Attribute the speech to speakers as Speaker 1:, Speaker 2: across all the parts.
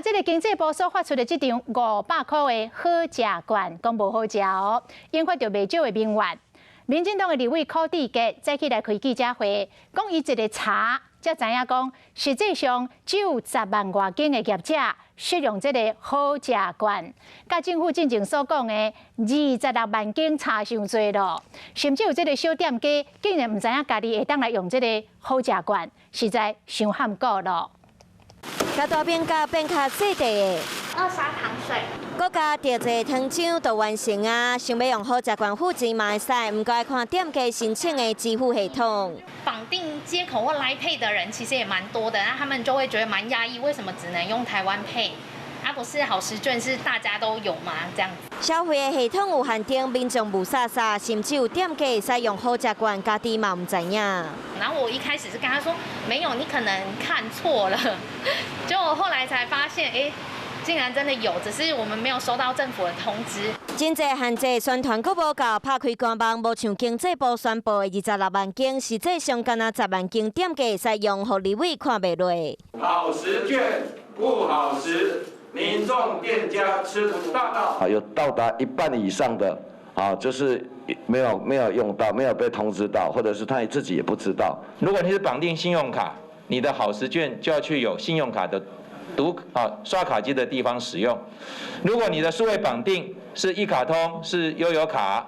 Speaker 1: 这个经济部所发出的这张500块的好食券，讲无好食哦，引发着袂少的民怨。民进党的立委柯志杰再起来开记者会，讲伊一个查，才知影讲，实际上只有10万外间的业者适用这个好食券，甲政府进前所讲的26万间差伤多咯。甚至有这个小店家竟然唔知影家己会当来用这个好食券，实在伤罕过咯。
Speaker 2: 甲大饼甲变较细地的，
Speaker 3: 砂糖水。
Speaker 2: 搁加调一糖浆就完成啊！想要用好食券付钱嘛会使，唔该看店家申请的支付系统。
Speaker 3: 绑定街口或来配的人其实也蛮多的，那他们就会觉得蛮压抑，为什么只能用台湾配？不是好食券是大家都有吗？这样子。
Speaker 2: 消费的系统有限定，民众无傻傻，甚至有店家会使用好食券，家己嘛唔知影。
Speaker 3: 然后我一开始是跟他说，没有，你可能看错了。结果后来才发现，竟然真的有，只是我们没有收到政府的通知。
Speaker 2: 真济限制宣传阁无够，拍开官网，无像经济部宣布的26万间，实际上敢若10万间店家会使用，互立委看袂落。
Speaker 4: 好食券不好食。民众店家吃不到，
Speaker 5: 有到达1半以上的就是没有用到，没有被通知到，或者是他自己也不知道。
Speaker 6: 如果你是绑定信用卡，你的好食券就要去有信用卡的刷卡机的地方使用。如果你的数位绑定是一卡通，是悠游卡，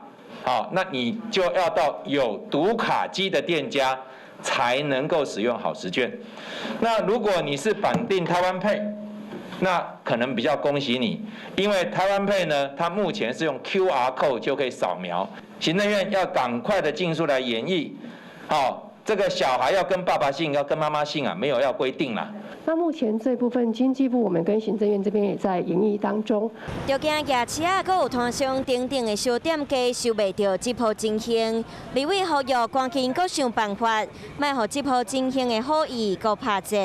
Speaker 6: 那你就要到有读卡机的店家才能够使用好食券。那如果你是绑定台湾配，那可能比较恭喜你，因为台湾配呢，它目前是用 QR code 就可以扫描。行政院要赶快的尽速来研议，这个小孩要跟爸爸姓，要跟妈妈姓没有要规定啦。
Speaker 7: 那目前这部分经济部我们跟行政院这边也在研议当中。
Speaker 2: 就惊夜市阁有摊商等等的小店家收袂到这波真兴，立委呼吁赶紧阁想办法，莫互这波真兴的好意阁拍折。